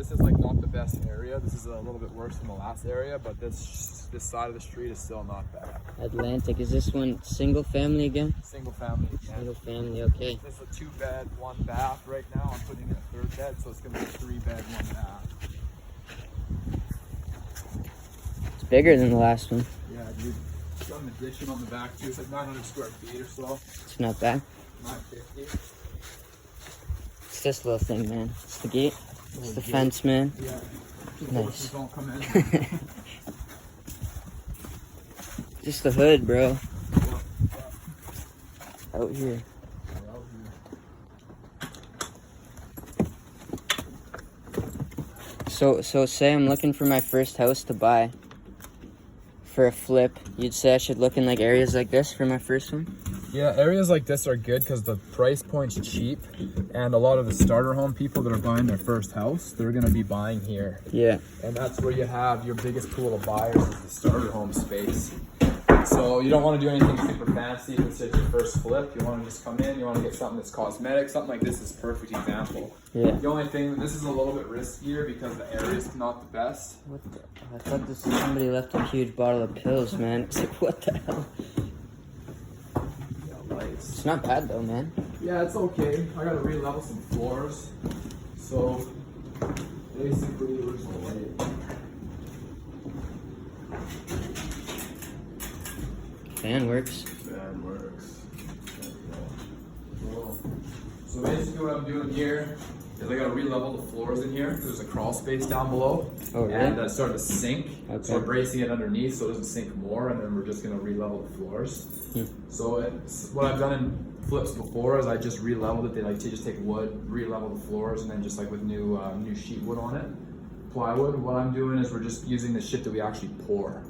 This is like not the best area. This is a little bit worse than the last area, but this side of the street is still not bad. Atlantic, is this one single family again? Single family again. Single family, okay. This is a 2-bed, 1-bath right now. I'm putting in a 3rd bed, so it's gonna be a 3-bed, 1-bath. It's bigger than the last one. Yeah, dude. Got an addition on the back too. It's like 900 square feet or so. It's not bad. 950. It's this little thing, man. It's the gate. It's the fence, man. Yeah. Nice. Don't come in. Just the hood, bro. Out here. So say I'm looking for my first house to buy for a flip. You'd say I should look in like areas like this for my first one? Yeah, areas like this are good because the price point's cheap, and a lot of the starter home people that are buying their first house, they're going to be buying here. Yeah. And that's where you have your biggest pool of buyers is the starter home space. So you don't want to do anything super fancy if it's your first flip. You want to just come in, you want to get something that's cosmetic. Something like this is a perfect example. Yeah. The only thing, this is a little bit riskier because the area is not the best. What the? I thought somebody left a huge bottle of pills, man. It's like, what the hell? It's not bad though, man. Yeah, it's okay. I gotta re-level some floors. So basically we're just gonna wait. Fan works. Fan works. So basically what I'm doing here is I gotta re-level the floors in here. There's a crawl space down below. Oh, really? And that's starting to sink. Okay. So we're bracing it underneath so it doesn't sink more, and then we're just gonna re-level the floors. So what I've done in flips before is I just re-leveled it. They like to just take wood, re-level the floors, and then just like with new sheet wood on it, plywood. What I'm doing is we're just using the shit that we actually pour.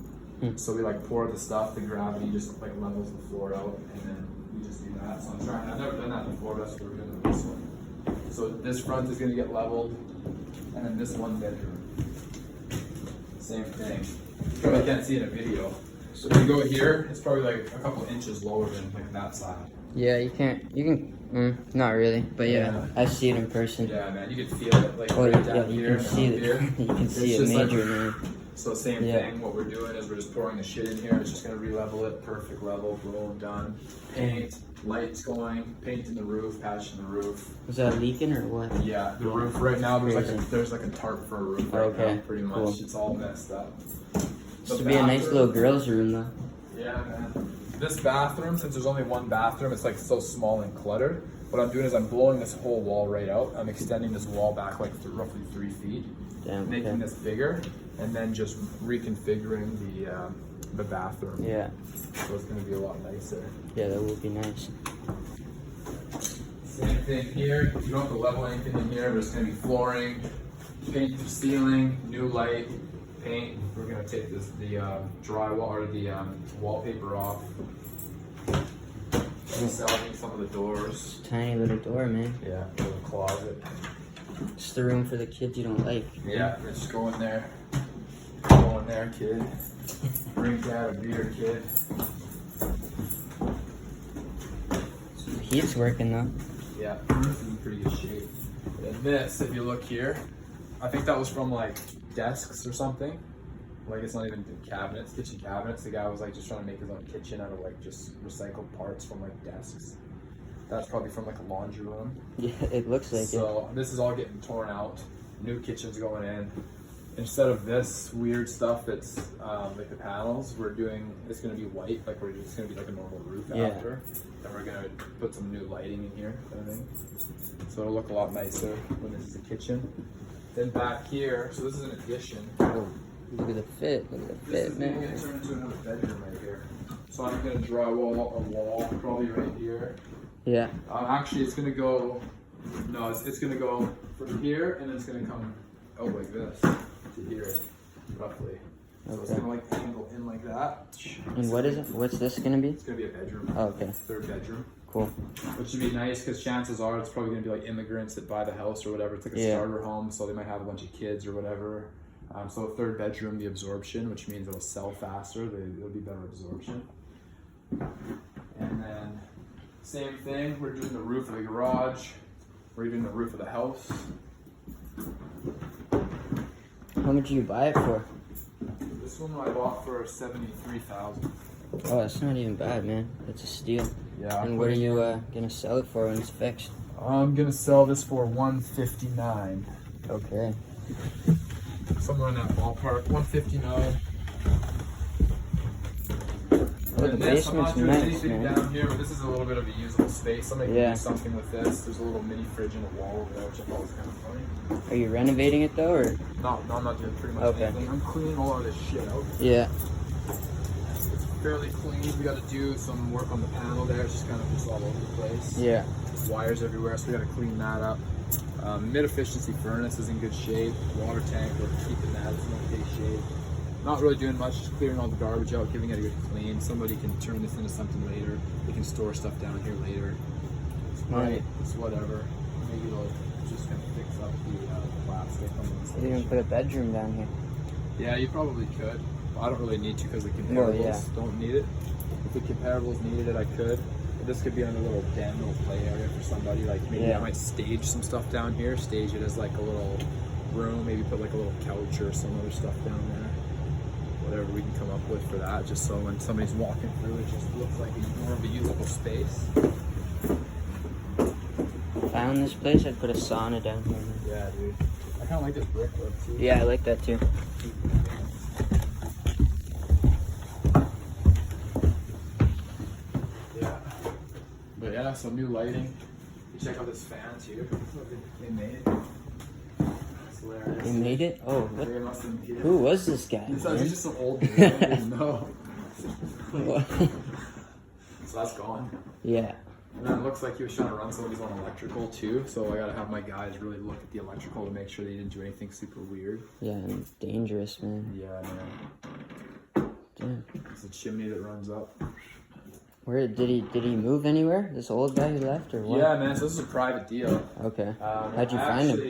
So we like pour the stuff, the gravity just like levels the floor out, and then we just do that. So I've never done that before, that's what we're doing with this one. So this front is gonna get leveled, and then this 1 bedroom. Same thing. You probably can't see it in a video. So if you go here, it's probably like a couple inches lower than like that side. Yeah, you can, not really, but yeah, I see it in person. Yeah, man, you can feel it like right down yeah, here you can see it. You can see it major, man. So same thing, what we're doing is we're just pouring the shit in here. It's just gonna re-level it, perfect level, boom, done. Paint, lights going, paint in the roof, patch in the roof. Was that leaking or what? Yeah, the roof right now, there's like a tarp for a roof right now, pretty much. Cool. It's all messed up. This would be a nice little girl's room though. Yeah, man. This bathroom, since there's only 1 bathroom, it's like so small and cluttered. What I'm doing is I'm blowing this whole wall right out. I'm extending this wall back like roughly 3 feet, making this bigger, and then just reconfiguring the bathroom. Yeah. So it's gonna be a lot nicer. Yeah, that would be nice. Same thing here. You don't have to level anything in here. There's gonna be flooring, paint the ceiling, new light, paint. We're gonna take the drywall or the wallpaper off. Selling some of the doors. Tiny little door, man. Yeah, little closet. It's the room for the kids you don't like. Yeah, just go in there. Go in there, kid. Bring dad a beer, kid. The heat's working though. Yeah, it's in pretty good shape. And this, if you look here, I think that was from like desks or something. Like it's not even cabinets, kitchen cabinets. The guy was like just trying to make his own kitchen out of like just recycled parts from like desks. That's probably from like a laundry room. Yeah, it looks like it. So this is all getting torn out. New kitchen's going in. Instead of this weird stuff that's like the panels, it's gonna be white, like it's gonna be like a normal roof after. And we're gonna put some new lighting in here, kind of thing. So it'll look a lot nicer when this is a kitchen. Then back here, so this is an addition. Oh, look at the fit, This man. is gonna turn into another bedroom right here. So I'm gonna drywall a wall, probably right here. Yeah. Actually, it's gonna go. No, it's gonna go from here, and it's gonna come out like this to here, roughly. So it's gonna like angle in like that. And what is it? What's this gonna be? It's gonna be a bedroom. Oh, okay. 3rd bedroom. Cool. Which would be nice because chances are it's probably gonna be like immigrants that buy the house or whatever. It's like a starter home, so they might have a bunch of kids or whatever. So a 3rd bedroom, the absorption, which means it'll sell faster. It'll be better absorption. And then same thing. We're doing the roof of the garage. We're doing the roof of the house. How much did you buy it for? This one I bought for 73,000. Oh, that's not even bad, man. That's a steal. Yeah. And what are you gonna sell it for when it's fixed? I'm gonna sell this for 159. Okay. Somewhere in that ballpark, 159. Oh, the And this, I'm not basement's doing nice, anything man. down here, but this is a little bit of a usable space. I'm gonna Yeah. do something with this. There's a little mini fridge in the wall over there, which I thought was kind of funny. Are you renovating it though, or? No, I'm not doing pretty much Okay. anything. I'm cleaning all of this shit out. Yeah. It's fairly clean. We got to do some work on the panel there. It's just all over the place. Yeah. Wires everywhere, so we got to clean that up. Mid-efficiency furnace is in good shape. Water tank, we're keeping that. It's in okay shape. Not really doing much, just clearing all the garbage out, giving it a good clean. Somebody can turn this into something later. They can store stuff down here later. It's Right. It's whatever. Maybe they'll just kind of fix up the plastic on the You installation. even put a bedroom down here. Yeah, you probably could. I don't really need to because the comparables Well, yeah. don't need it. If the comparables needed it, I could. But this could be on a little den, little play area for somebody. Like maybe Yeah. I might stage some stuff down here, stage it as like a little room, maybe put like a little couch or some other stuff down there. Whatever we can come up with for that, just so when somebody's walking through, it just looks like more of a usable space. If I own this place, I'd put a sauna down here. Man. Yeah, dude. I kind of like this brickwork too. Yeah, I like that too. Yeah. But yeah, some new lighting. You check out this fan too. They made it. It's hilarious. They made it? Oh, what? They must have made it. Who was this guy? He's man? just some old dude. I didn't know. What? So that's gone. Yeah. And then it looks like he was trying to run some of his own electrical too. So I gotta have my guys really look at the electrical to make sure they didn't do anything super weird. Yeah, and it's dangerous, man. Yeah, man. Damn. It's a chimney that runs up. Where did he move anywhere? This old guy who left, or what? Yeah, man. So this is a private deal. Okay. How'd you find him?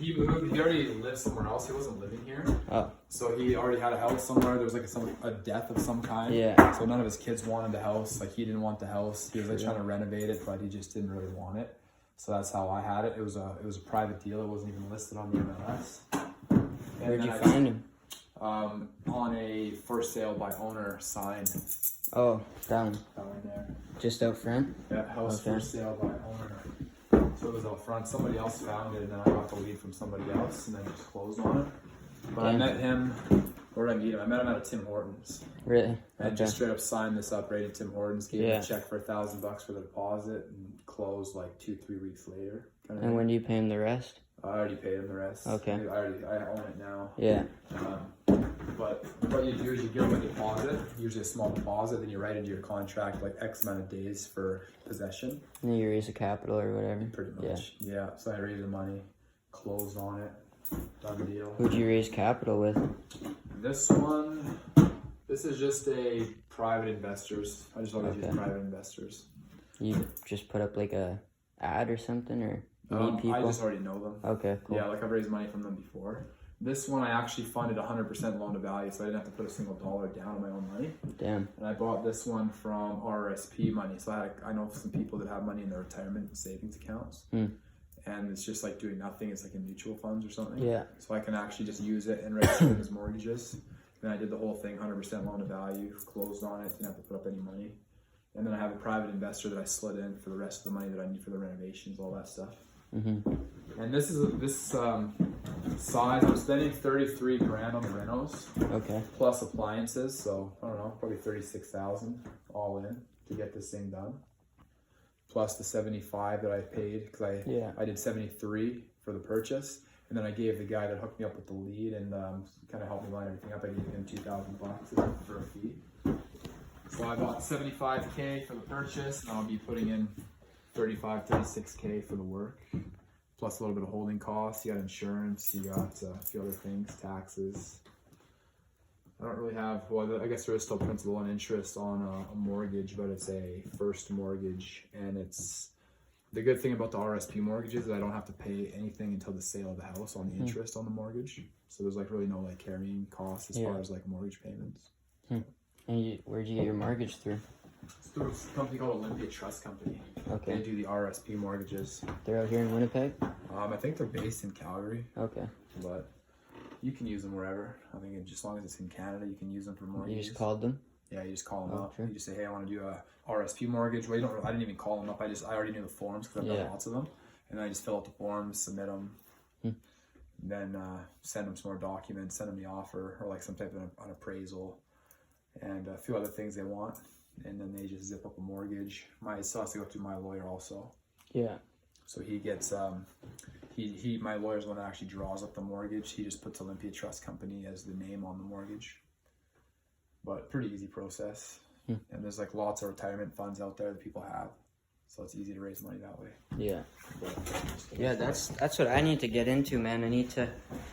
He moved. He already lived somewhere else. He wasn't living here. Oh. So he already had a house somewhere. There was like a death of some kind. Yeah. So none of his kids wanted the house. Like he didn't want the house. He was like trying to renovate it, but he just didn't really want it. So that's how I had it. It was a private deal. It wasn't even listed on the MLS. And Where'd then you I find him? On a for sale by owner sign. Oh, down. Down there. Just out front? Yeah, house Okay. for sale by owner. So it was out front. Somebody else found it, and then I got the lead from somebody else, and then just closed on it. But I Damn. met him. Where did I meet him? I met him at a Tim Hortons. Really? I just straight up signed this up right at Tim Hortons, gave him Yeah. a check for $1,000 for the deposit, and closed like 2-3 weeks later. And when do you pay him the rest? I already paid him the rest. Okay. I own it now. Yeah. But what you do is you give them a deposit, usually a small deposit, then you write into your contract like X amount of days for possession. And then you raise a capital or whatever? Pretty much. Yeah. So I raised the money, closed on it, done deal. Who'd you raise capital with? This is just a private investors. I just always use private investors. You just put up like a ad or something, or meet people? I just already know them. Okay, cool. Yeah, like I've raised money from them before. This one I actually funded 100% loan to value, so I didn't have to put a single dollar down on my own money. Damn. And I bought this one from RSP money. So I know some people that have money in their retirement and savings accounts. And it's just like doing nothing. It's like in mutual funds or something. Yeah. So I can actually just use it and register them as mortgages. Then I did the whole thing, 100% loan to value, closed on it, didn't have to put up any money. And then I have a private investor that I slid in for the rest of the money that I need for the renovations, all that stuff. And this size, I'm spending 33 grand on the renos. Okay. Plus appliances, so I don't know, probably 36,000 all in to get this thing done. Plus the 75 that I paid because I did 73 for the purchase, and then I gave the guy that hooked me up with the lead and kind of helped me line everything up. I gave him $2,000 for a fee. So I bought 75K for the purchase, and I'll be putting in 36K for the work. Plus a little bit of holding costs. You got insurance, you got a few other things, taxes. I don't really have, well, I guess there is still principal and interest on a mortgage, but it's a first mortgage. And it's, the good thing about the RSP mortgages is I don't have to pay anything until the sale of the house on the interest on the mortgage. So there's like really no like carrying costs as far as like mortgage payments. And where'd you get your mortgage through? It's through a company called Olympia Trust Company. Okay. They do the RSP mortgages. They're out here in Winnipeg? I think they're based in Calgary. Okay. But You can use them wherever. I think just as long as it's in Canada, you can use them for mortgages. You just called them? Yeah, you just call them up. True. You just say, hey, I want to do a RSP mortgage. Well, I didn't even call them up. I already knew the forms because I've done lots of them. And then I just fill out the forms, submit them, then send them some more documents, send them the offer or like some type of an appraisal and a few other things they want. And then they just zip up a mortgage. My still has to go through my lawyer also. Yeah. So he gets my lawyer's the one that actually draws up the mortgage. He just puts Olympia Trust Company as the name on the mortgage. But pretty easy process. And there's like lots of retirement funds out there that people have. So it's easy to raise money that way. Yeah. Yeah, that's what I need to get into, man. I need to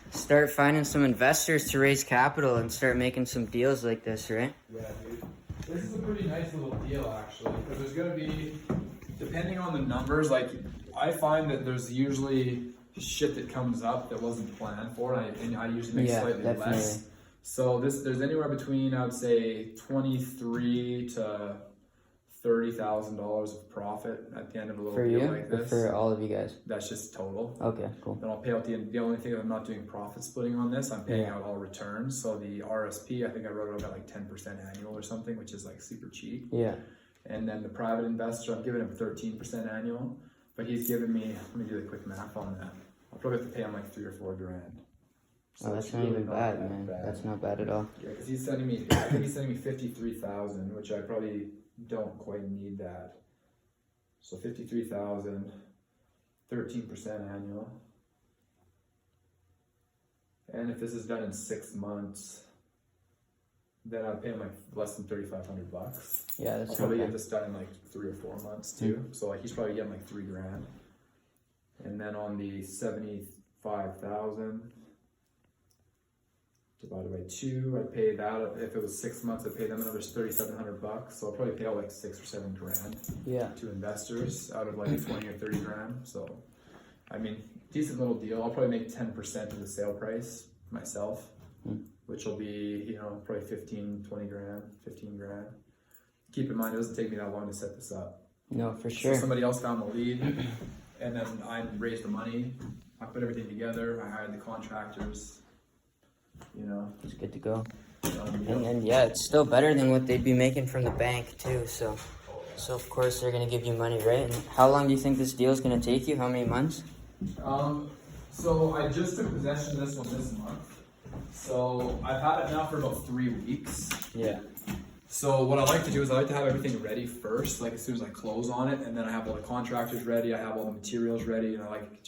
start finding some investors to raise capital and start making some deals like this, right? Yeah, dude. This is a pretty nice little deal, actually, because there's going to be, depending on the numbers, like, I find that there's usually shit that comes up that wasn't planned for, and I usually make slightly less. So there's anywhere between, I would say, $23,000 to $30,000 of profit at the end of a little deal like this. For all of you guys? That's just total. Okay, cool. Then I'll pay out the only thing I'm not doing profit splitting on this, I'm paying out all returns. So the RSP, I think I wrote it up at like 10% annual or something, which is like super cheap. Yeah. And then the private investor, I'm giving him 13% annual, but he's giving me, let me do the quick math on that. I'll probably have to pay him like $3 or $4 grand. So that's not even bad, man. That's not bad at all. Yeah, because he's sending me, I think he's sending me $53,000, which I probably don't quite need that. So $53,000, 13% annual. And if this is done in 6 months, then I'd pay him like less than $3,500. Yeah, that's I'll probably get this done in like 3 or 4 months too. So like he's probably getting like $3 grand. And then on the 75,000 divided by 2, I'd pay that. If it was 6 months, I'd pay them another $3,700. So I'll probably pay out like 6 or 7 grand to investors out of like 20 or 30 grand. So, I mean, decent little deal. I'll probably make 10% of the sale price myself, which will be, you know, probably 15 grand. Keep in mind, it doesn't take me that long to set this up. No, for sure. So somebody else found the lead, and then I raised the money. I put everything together. I hired the contractors. You know, it's good to go. And yeah, it's still better than what they'd be making from the bank too. So of course they're gonna give you money, right? And how long do you think this deal is gonna take you? How many months? So I just took possession of this one this month. So I've had it now for about 3 weeks. Yeah. So what I like to do is I like to have everything ready first, like as soon as I close on it, and then I have all the contractors ready, I have all the materials ready, and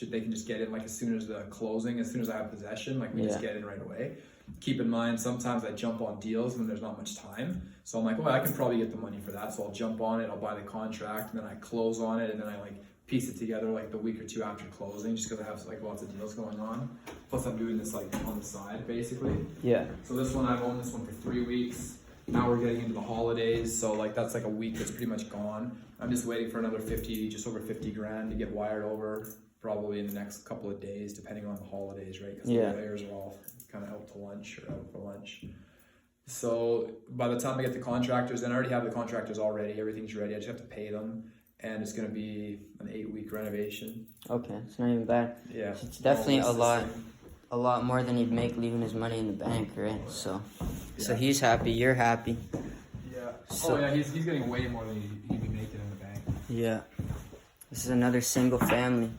they can just get in like as soon as the closing, as soon as I have possession, like we just get in right away. Keep in mind, sometimes I jump on deals when there's not much time. So I'm like, well, I can probably get the money for that. So I'll jump on it, I'll buy the contract, and then I close on it, and then I like piece it together like the week or two after closing, just because I have like lots of deals going on. Plus I'm doing this like on the side, basically. Yeah. So this one, I've owned this one for 3 weeks. Now we're getting into the holidays, so like that's like a week that's pretty much gone. I'm just waiting for another just over 50 grand to get wired over, probably in the next couple of days, depending on the holidays, right? Because the lawyers are all kind of out to lunch or out for lunch. So by the time I get the contractors, and I already have the contractors all ready, everything's ready. I just have to pay them, and it's going to be an 8-week renovation. Okay, it's not even bad. Yeah, it's definitely a lot more than he'd make leaving his money in the bank, right? So he's happy, you're happy. Yeah. So, he's getting way more than he'd be making in the bank. Yeah. This is another single family.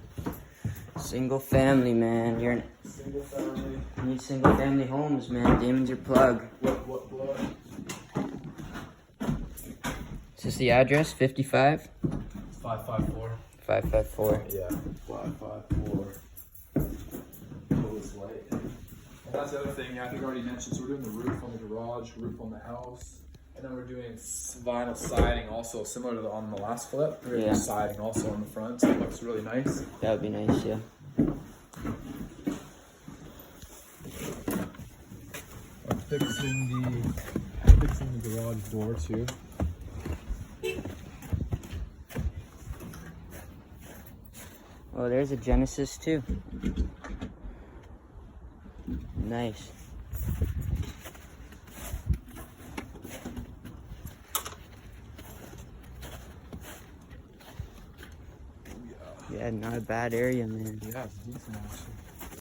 Single family, man. Single family. You need single family homes, man. Damon's your plug. What plug? Is this the address? 55? It's 554. 554. Yeah. 554. That's the other thing I think I already mentioned. So we're doing the roof on the garage, roof on the house, and then we're doing vinyl siding also, similar to on the last flip. We're doing siding also on the front, so it looks really nice. That would be nice, yeah. I'm fixing the garage door too. Oh, there's a Genesis too. Nice. Yeah, not a bad area, man. Yeah, it's decent actually.